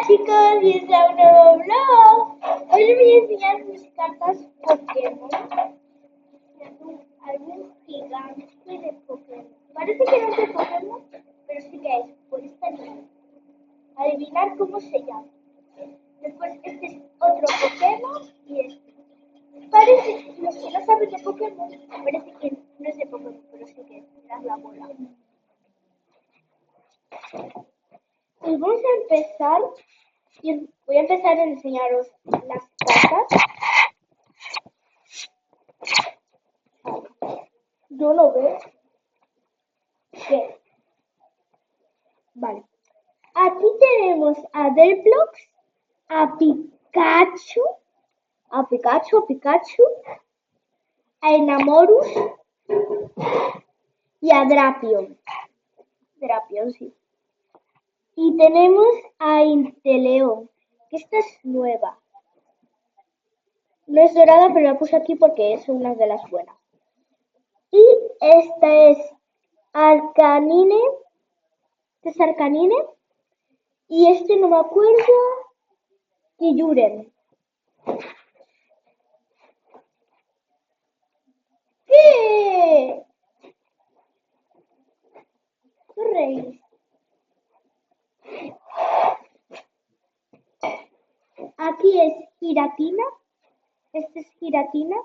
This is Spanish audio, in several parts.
chicos, bienvenidos a un nuevo vlog. Hoy les voy a enseñar mis cartas Pokémon. Algún gigante de Pokémon. Parece que no es de Pokémon, pero sí que es por esta niña. Adivinar cómo se llama. Después este es otro Pokémon y este. Parece, los que no saben de Pokémon, parece que no es de Pokémon, pero sí que es. Mirad la bola. Pues vamos a empezar. Y voy a empezar a enseñaros las cartas. Yo lo veo. ¿Qué? Vale. Aquí tenemos a Delplox, a Pikachu, a Enamorus y a Drapion. Drapion, sí. Y tenemos a Inteleon, que esta es nueva. No es dorada, pero la puse aquí porque es una de las buenas. Y esta es Arcanine. Este es Arcanine. Y este no me acuerdo. Kyurem. ¿Qué? ¿Qué reís? Aquí es Giratina. Este es Giratina.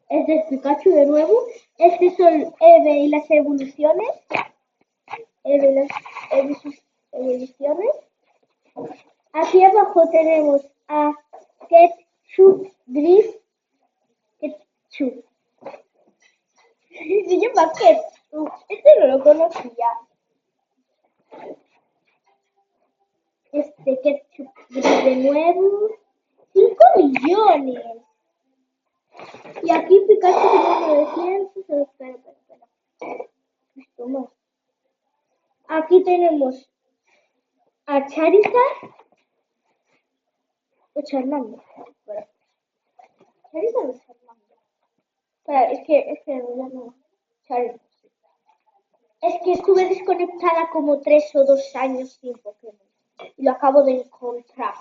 Este es Pikachu de nuevo. Este son Eve y las evoluciones. Eve y sus evoluciones. Aquí abajo tenemos a Ketchup Drift. Ketchup. Se llama Ketchup. Este no lo conocía. Este Ketchup Drift de nuevo. 5 millones. Y aquí Pikachu tiene 900. Espera. Esto no. Aquí tenemos a Charizard. O Charmander. Espera. Charizard o Charmander. Espera, es que no. Charizard. Es que estuve desconectada como 3 o 2 años sin Pokémon. Y lo acabo de encontrar.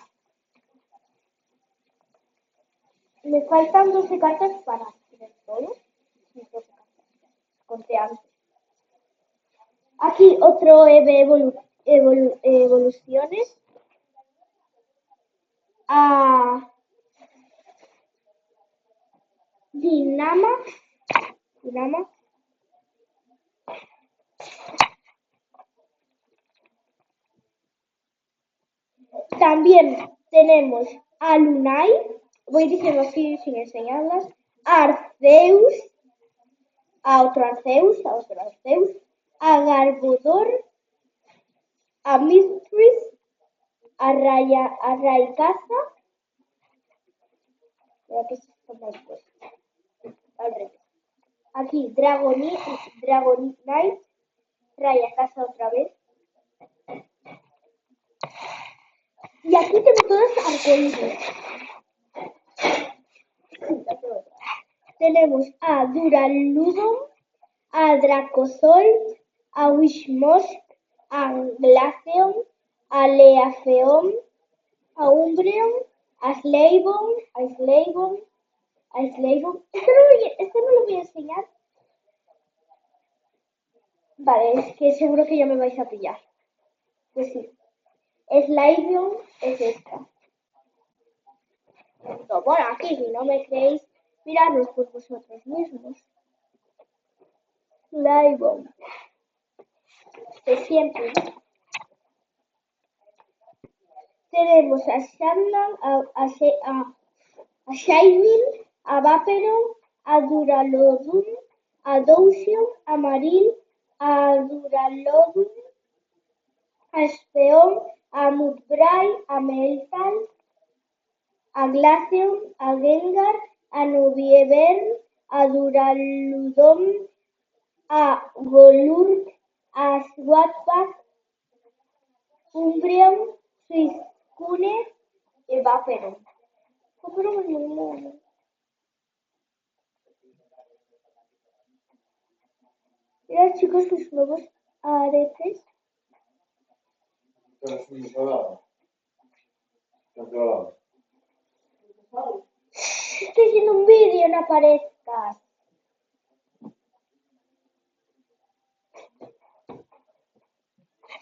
Me faltan 12 cartas para hacer todo. 12 cartas. Conté antes. Aquí otro evoluciones. A Dynamax. También tenemos a Lunai. Voy diciendo así sin enseñarlas. A Arceus. A otro Arceus. A Garbodor. A Mistris. A Rayquaza. Aquí Dragonite. Rayquaza otra vez. Y aquí tengo todos arcoíris. Tenemos a Duraludon, a Dracozolt, a Wishmosk, a Glaceon, a Leafeon, a Umbreon, a Slavon. Este no lo voy a enseñar. Vale, es que seguro que ya me vais a pillar. Pues sí. Slavon es esta. Por aquí, si no me creéis, miradlos por vosotros mismos. Slavon. De siempre. Tenemos a Shannon, a Shaymin, a Vaperon, a Duraludon, a Dousion, a Maril, a Duraludon, a Espeon, a Mudbray, a Meltan, a Glaceon, a Gengar, a Nubievern, a Duraludon, a Golurk, a Swatback, Umbreon, Suicune y Vaperon. Vaperon es muy mono. Mirad chicos sus nuevos aretes. Estoy haciendo un vídeo, no aparezcas.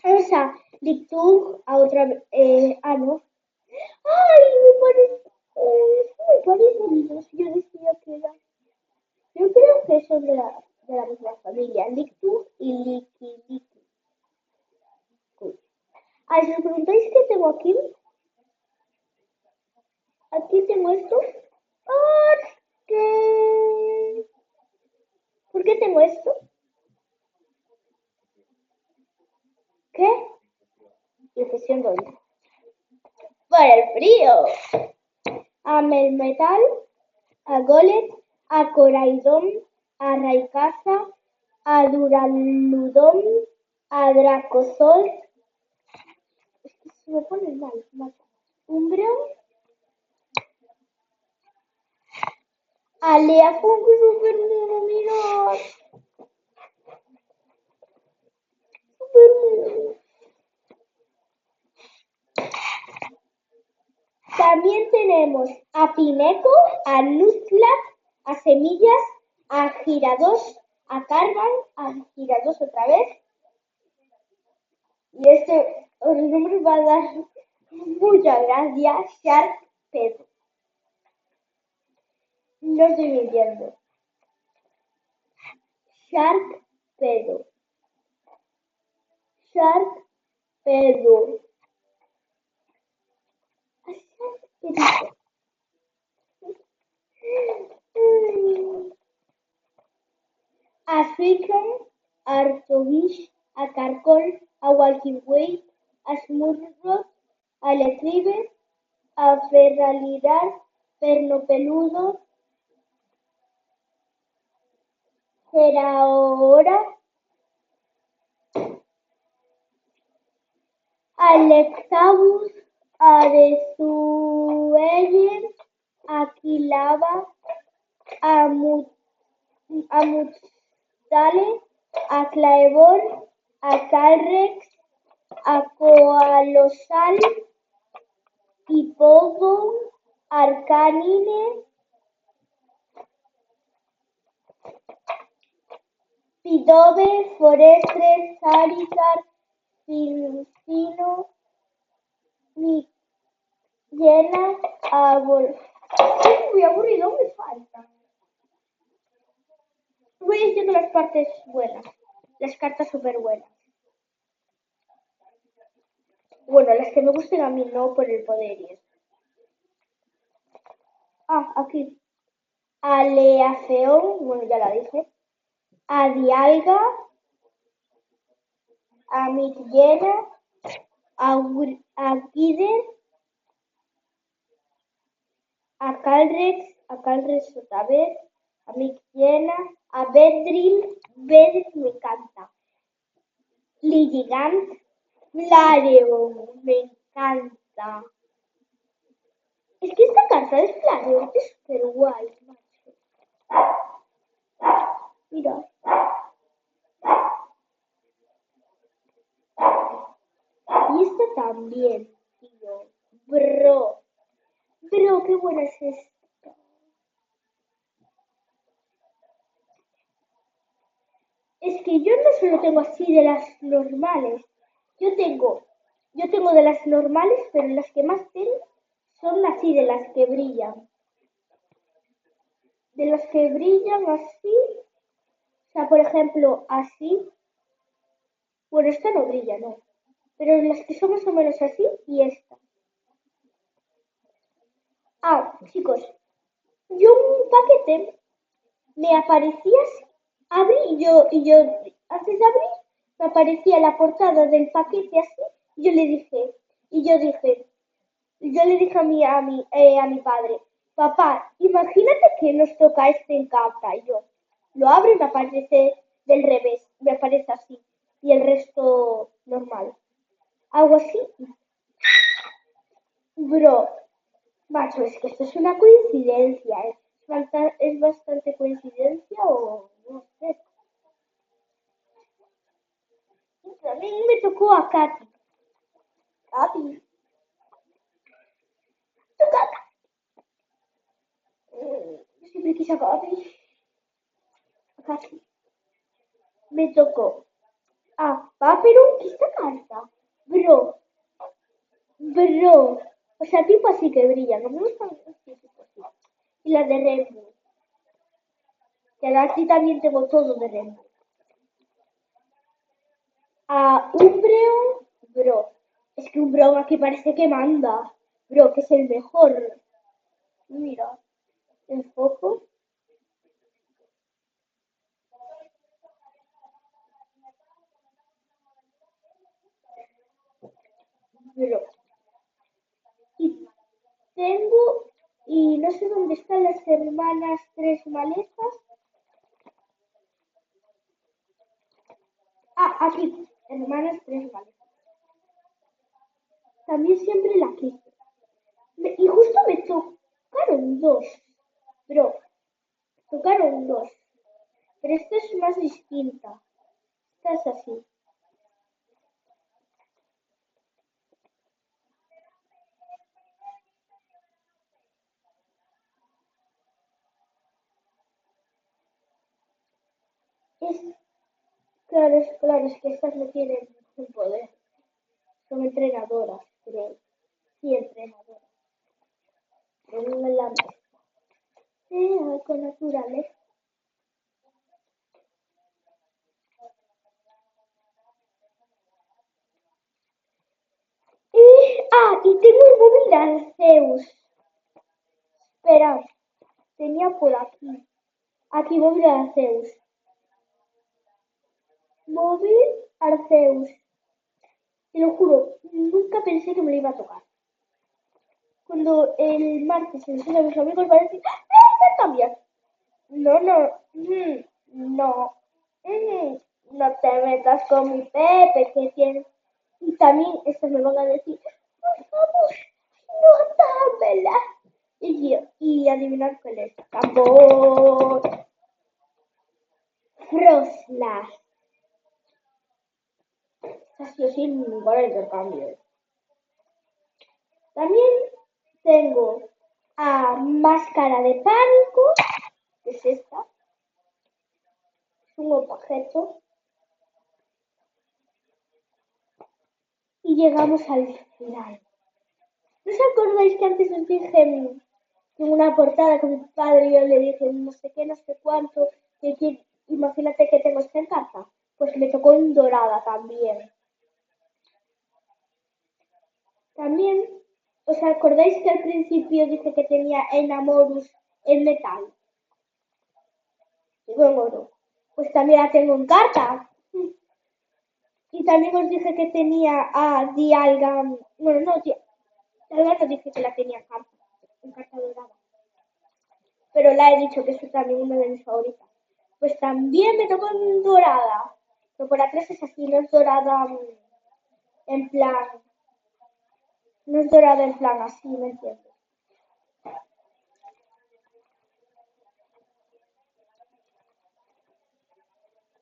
Vamos a Lictung a otra vez. No. ¡Ay! Me parecen dos. Yo decía que era. Yo creo que son de la misma familia. Lictung y Licky. Si os preguntáis qué tengo aquí, tengo esto. ¿Por qué tengo esto? ¿Qué? Infección doble. Por el frío. A Melmetal, a Golet, a Coraidon, a Raikasa, a Duraludon, a Dracosol. Es que se me pone mal. Umbreon, a Leafungus Supermuno, mirad. Supermuno. También tenemos a Pineco, a Nuzlocke, a Semillas, a Gyarados, a Carvan, a Gyarados otra vez. Y el nombre va a dar muchas gracias, Sharpedo. No estoy mintiendo. Sharpedo. A Suicune, a Artovish, a Carcol, a Walking Way, a Smurfrot, a Letriver, a Feralirar, Pernopeludo, Zeraora, a Lexavus, a Desueller, a Quilava, a Muxtale, a Claevor, a Calyrex, a Coalossal, Hippowdon, Arcanine, Pidove, Forretress, Charizard, Filipino, Millena, muy aburrido, me falta. Voy diciendo las partes buenas, las cartas súper buenas. Bueno, las que me gusten a mí, no por el poder y eso. Aquí. A Leafeón, bueno, ya la dije. A Dialga, a Millena, a Guider, a Calyrex otra vez, a Millena, a Beedrill me encanta. Lilligant, Flareon, me encanta. Es que esta carta de Flareon es súper guay, macho. Mira. Y esta también, tío. Bro, qué buena es esta. Es que yo no solo tengo así de las normales. Yo tengo de las normales, pero las que más tengo son así, de las que brillan. De las que brillan así. O sea, por ejemplo, así. Bueno, esta no brilla, no. Pero las que son más o menos así y esta. Chicos, yo un paquete me aparecía, abrí y yo antes de abrir me aparecía la portada del paquete así, y yo le dije a mi padre, papá, imagínate que nos toca este en carta, y yo lo abro y me aparece del revés, me aparece así, y el resto normal. Algo así. Bro, macho, es que esto es una coincidencia, ¿es bastante coincidencia o no sé? También me tocó a Katy. Gaby, tu caca. Yo siempre quise a Gaby. Casi. Me tocó. Ah, va, pero ¿qué esta carta? Bro. O sea, tipo así que brilla. No me gustan así, tipo así. Y la de Rainbow. Que ahora aquí también tengo todo de Rainbow. A Umbreon, bro. Es que Umbreon aquí parece que manda. Bro, que es el mejor. Mira, el foco. Bro. Y tengo, y no sé dónde están las hermanas tres malezas. Ah, aquí, hermanas tres malezas. También siempre la quise. Y justo me tocaron dos. Bro, tocaron dos. Pero esta es más distinta. Esta es así. Es, claro, es que estas no tienen un poder. Son entrenadoras, creo. Sí, entrenadoras. En la con naturales. Y tengo el móvil de Arceus. Esperad, tenía por aquí. Aquí, móvil de Arceus. Móvil Arceus. Te lo juro, nunca pensé que me lo iba a tocar. Cuando el martes se enseña a mis amigos, van a decir, ¡ah, cambiar! No. No te metas con mi Pepe, que tiene. Y también estos me van a decir, por favor, no dámela. Y adivinar cuál es. Tambor. Froslas. Así o sin igual intercambio. También tengo a Máscara de Pánico, que es esta. Es un objeto. Y llegamos al final. ¿No os acordáis que antes os dije en una portada con mi padre y yo le dije no sé qué, no sé cuánto, que imagínate que tengo esta carta? Pues me tocó en dorada también. También, ¿os acordáis que al principio dije que tenía Enamorus en metal? Digo en oro. Pues también la tengo en carta. Y también os dije que tenía a Dialga. Bueno, no, Dialga no dije que la tenía en carta dorada. Pero la he dicho que es también una de mis favoritas. Pues también me tocó en dorada. Pero por atrás es así, no es dorada en plan. No es dorada en plan así, ¿me entiendes?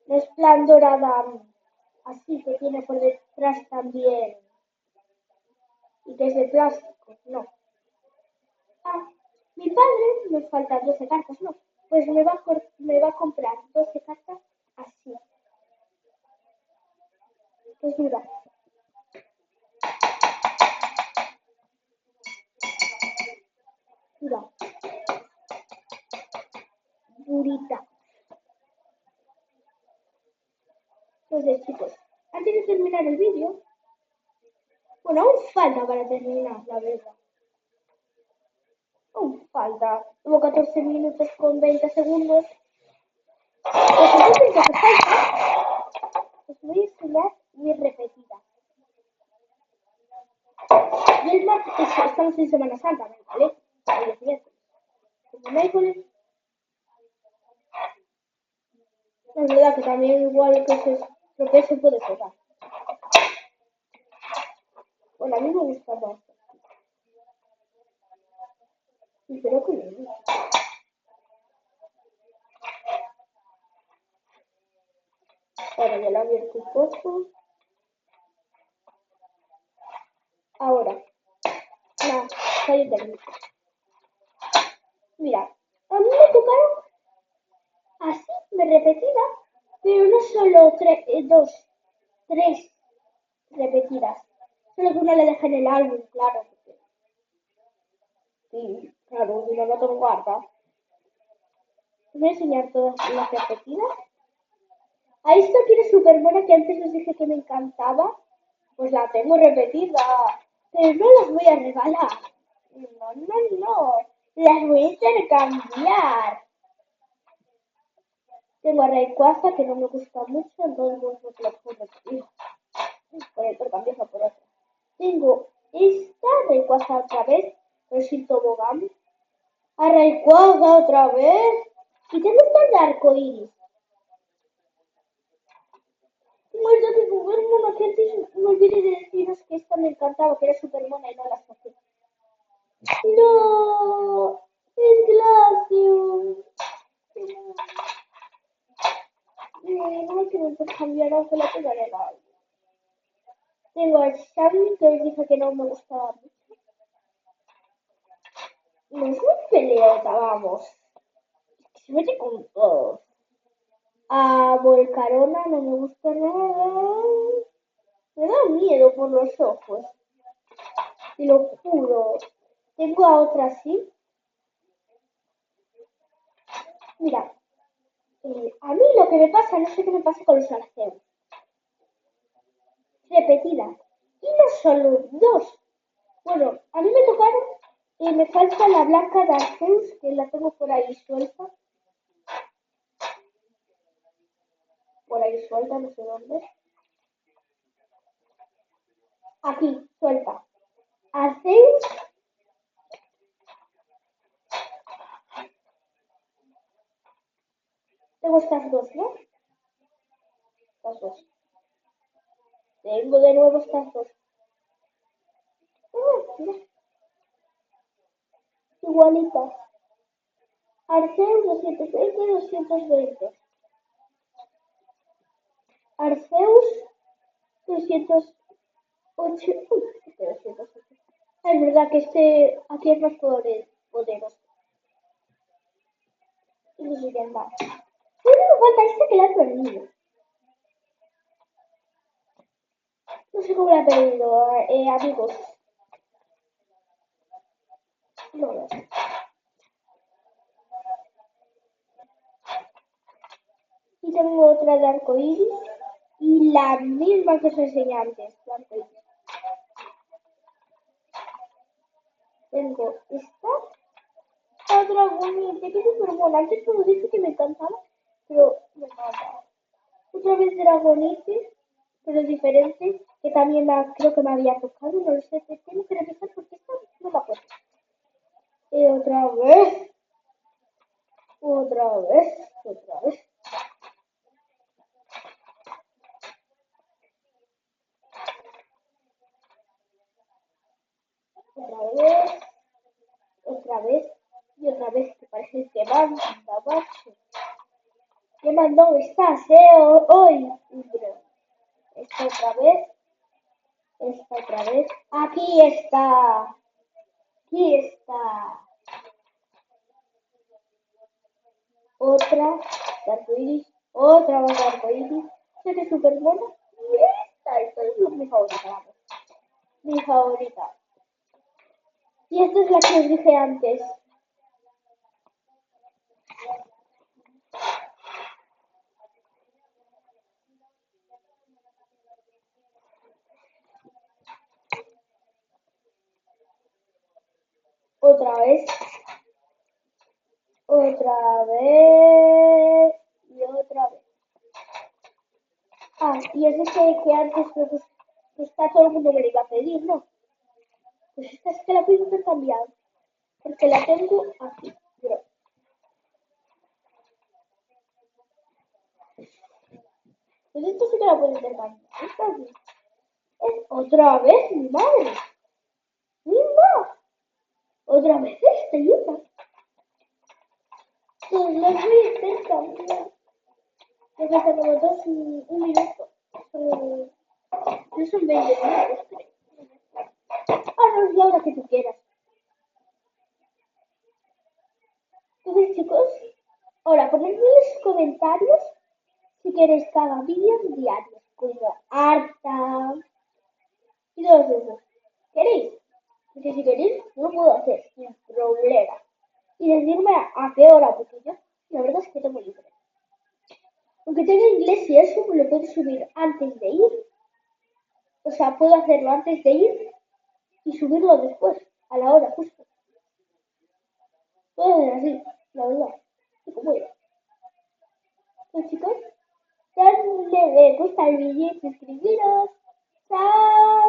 No es plan dorada así que tiene por detrás también. Y que es de plástico, no. Ah, mi padre nos faltan 12 cartas, no. Pues me va a comprar 12 cartas así. Pues mira. Mira. Durita. Entonces, chicos, antes de terminar el vídeo, bueno, aún falta para terminar, la verdad. Aún falta. Luego 14 minutos con 20 segundos. Pues entonces lo que falta, os voy a enseñar mi repetida. Y el martes estamos en Semana Santa, ¿vale? Hoy es miércoles. Como miércoles, es verdad que también igual lo que se puede jugar. Bueno, a mí me gusta más. Y creo que no. Ahora ya lo he abierto un poco. fallo técnico. Mira, a mí me tocaron así, me repetida, pero no solo dos, tres repetidas. Solo que una la dejé en el álbum, claro. Sí, claro, si no, no tengo guarda. Te voy a enseñar todas las repetidas. Ahí está que era súper buena, que antes os dije que me encantaba. Pues la tengo repetida, pero no las voy a regalar. No, no, no. Las voy a intercambiar. Tengo a Rayquaza, que no me gusta mucho, entonces no te lo puedo repetir. Por el intercambio por otra. Tengo esta Rayquaza otra vez, pero sin tobogán. A Rayquaza otra vez. Y tengo esta de arcoíris. Tengo el de jugar mono, que antes me olvidé de deciros que esta me encantaba, que era súper mona y no la saqué. No, es Glaceon. No me quiero intercambiar, aunque la tenga legal. Tengo el Charlie, que os dije que no me gustaba mucho. No es muy peleota, vamos. Se mete con todos. A Volcarona no me gusta nada. Me da miedo por los ojos. Te lo juro. Tengo a otra así. Mira, a mí lo que me pasa, no sé qué me pasa con los Arceus. Repetidas. Y no solo dos. Bueno, a mí me tocaron y me falta la blanca de Arceus, que la tengo por ahí suelta. Por ahí suelta, no sé dónde. Aquí, suelta. Arceus. Tengo estas dos, ¿no? Estas dos. Tengo de nuevo estas dos. Igualitas. Arceus 220, 220. Arceus 308. Uy, 208. Es verdad que este aquí es más poderoso. Y no sé qué más. Solo me falta este que la he perdido. No sé cómo la he perdido, amigos. No lo sé. Y tengo otra de arcoíris. Y la misma que os enseñé antes, de arcoíris. Tengo esta Dragonite, que es súper buena. Antes como dije que me encantaba, pero me encanta. Otra vez Dragonite, pero diferente, que también creo que me había tocado, no lo sé, tengo que revisar porque esta no me acuerdo. Y otra vez, otra vez, otra vez. Otra vez, y otra vez, que parece que manda, macho. ¿Qué mandó estás, hoy? Esta otra vez, aquí está, aquí está. Otra de arcoíris, otra más de arcoíris. Esta es súper buena. Y esta es mi favorita, vamos. Mi favorita. Y esta es la que os dije antes. Otra vez. Otra vez. Y otra vez. Ah, y es que antes pues está todo el mundo me lo iba a pedir, ¿no? Pues esta es que la puedo intercambiar. Porque la tengo aquí. Pero, pues esto sí que la puedo intercambiar. Esta sí. Otra vez, mi madre. ¡Mima! Otra vez esta y otra. Pues las voy a intercambiar. Me falta como un minuto. No son 20 minutos, creo. Ah, no, es la hora que tú quieras. comentarios si queréis que haga vídeos diarios, como harta y todos esos. ¿Queréis? Porque si queréis, lo puedo hacer sin problema. Y decirme a qué hora, porque yo la verdad es que tengo libre. Aunque tenga inglés y eso, me lo puedo subir antes de ir. O sea, puedo hacerlo antes de ir y subirlo después, a la hora justo. Puedo hacer así, la verdad. ¿Y cómo es? Pues chicos, darle me gusta al vídeo y suscribiros. ¡Chao!